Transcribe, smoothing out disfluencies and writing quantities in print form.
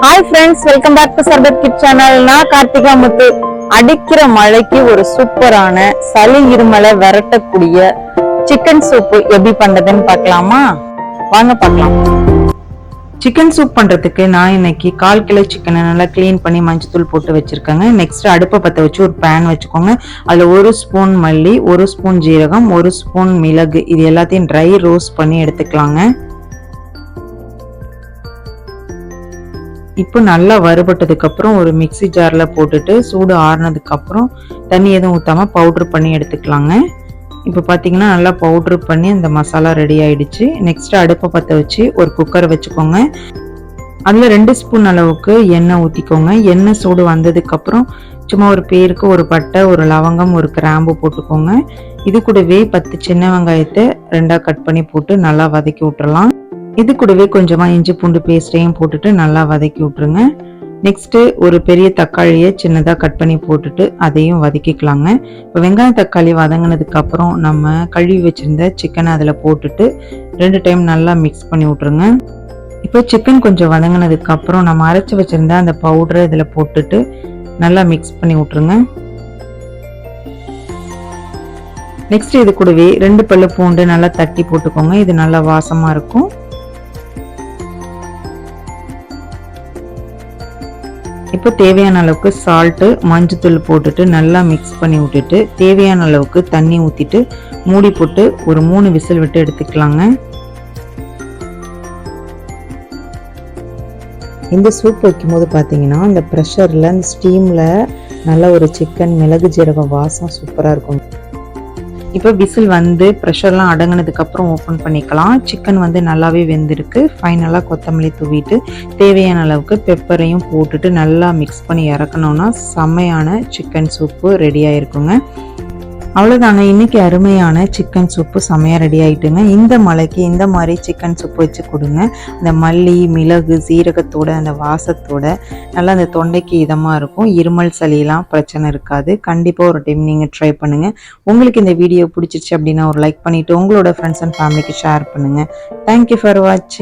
Hi friends, welcome back to Sarbath kit channel. நான் கார்த்திகா முத்து. அடிக்கிற மழைக்கு ஒரு சூப்பரான சளி இருமலை விரட்டக்கூடிய சிக்கன் சூப்பு எப்படி பண்றதுன்னு பார்க்கலாமா? வாங்க பார்க்கலாம். சிக்கன் சூப் பண்றதுக்கு நான் இன்னைக்கு 1/4 கிலோ சிக்கனை நல்லா கிளீன் பண்ணி மஞ்சத்தூள் போட்டு வச்சிருக்கேங்க. நெக்ஸ்ட் அடுப்பை பற்ற வச்சு ஒரு பேன் வச்சுக்கோங்க. அதுல 1 ஸ்பூன் மல்லி, 1 ஸ்பூன் ஜீரகம், 1 ஸ்பூன் மிளகு, இது எல்லாத்தையும் ட்ரை ரோஸ்ட் பண்ணி எடுத்துக்கலாங்க. இப்போ நல்லா வறுபட்டதுக்கு அப்புறம் ஒரு மிக்சி ஜார்ல போட்டுட்டு சூடு ஆறுனதுக்கு அப்புறம் தண்ணி எதுவும் ஊத்தாம பவுடர் பண்ணி எடுத்துக்கலாங்க. இப்போ பார்த்தீங்கன்னா நல்லா பவுடர் பண்ணி அந்த மசாலா ரெடி ஆயிடுச்சு. நெக்ஸ்ட் அடுப்பை பற்ற வச்சு ஒரு குக்கரை வச்சுக்கோங்க. அதில் 2 ஸ்பூன் அளவுக்கு எண்ணெய் ஊற்றிக்கோங்க. எண்ணெய் சூடு வந்ததுக்கு அப்புறம் சும்மா ஒரு பேருக்கு ஒரு பட்டை, ஒரு லவங்கம், ஒரு கிராம்பு போட்டுக்கோங்க. இது கூடவே 10 சின்ன வெங்காயத்தை 2ஆ கட் பண்ணி போட்டு நல்லா வதக்கி விட்டுறலாம். இது கூடவே கொஞ்சமா இஞ்சி பூண்டு பேஸ்டையும் போட்டுட்டு நல்லா வதக்கி விட்டுருங்க. நெக்ஸ்ட் ஒரு பெரிய தக்காளியை சின்னதாக கட் பண்ணி போட்டுட்டு அதையும் வதக்கிக்கலாங்க. இப்போ வெங்காயம் தக்காளி வதங்கினதுக்கு அப்புறம் நம்ம கழுவி வச்சிருந்த சிக்கனை அதில் போட்டுட்டு 2 டைம் நல்லா மிக்ஸ் பண்ணி விட்டுருங்க. இப்போ சிக்கன் கொஞ்சம் வதங்கினதுக்கு அப்புறம் நம்ம அரைச்சி வச்சிருந்த அந்த பவுடரை இதில் போட்டுட்டு நல்லா மிக்ஸ் பண்ணி விட்டுருங்க. நெக்ஸ்ட் இது கூடவே 2 பல்லு பூண்டு நல்லா தட்டி போட்டுக்கோங்க. இது நல்லா வாசமா இருக்கும். இப்போ தேவையான அளவுக்கு சால்ட்டு, மஞ்சத்தூள் போட்டுட்டு நல்லா மிக்ஸ் பண்ணி விட்டுட்டு தேவையான அளவுக்கு தண்ணி ஊற்றிட்டு மூடி போட்டு ஒரு 3 விசில் விட்டு எடுத்துக்கலாங்க. இந்த சூப் வைக்கும்போது பார்த்தீங்கன்னா இந்த ப்ரெஷரில் அந்த ஸ்டீமில் நல்ல ஒரு சிக்கன் மிளகு ஜீரகம் வாசம் சூப்பராக இருக்கும். இப்போ விசில் வந்து ப்ரெஷர்லாம் அடங்கினதுக்கு அப்புறம் ஓப்பன் பண்ணிக்கலாம். சிக்கன் வந்து நல்லாவே வெந்திருக்கு. ஃபைனலாக கொத்தமல்லி தூவிட்டு தேவையான அளவுக்கு பெப்பரையும் போட்டுட்டு நல்லா மிக்ஸ் பண்ணி இறக்கணும்னா செம்மையான சிக்கன் சூப்பு ரெடியாக இருக்குங்க. அவ்வளோதாங்க, இன்னைக்கு அருமையான சிக்கன் சூப்பு செம்மையாக ரெடி ஆகிட்டுங்க. இந்த மழைக்கு இந்த மாதிரி சிக்கன் சூப்பு வச்சு கொடுங்க. அந்த மல்லி, மிளகு, சீரகத்தோட அந்த வாசத்தோட நல்லா அந்த தொண்டைக்கு இதமாக இருக்கும். இருமல் சளியெல்லாம் பிரச்சனை இருக்காது. கண்டிப்பாக ஒரு டைம் நீங்கள் ட்ரை பண்ணுங்கள். உங்களுக்கு இந்த வீடியோ பிடிச்சிச்சு அப்படின்னா ஒரு லைக் பண்ணிவிட்டு உங்களோட ஃப்ரெண்ட்ஸ் அண்ட் ஃபேமிலிக்கு ஷேர் பண்ணுங்கள். தேங்க்யூ ஃபார் வாட்சிங்.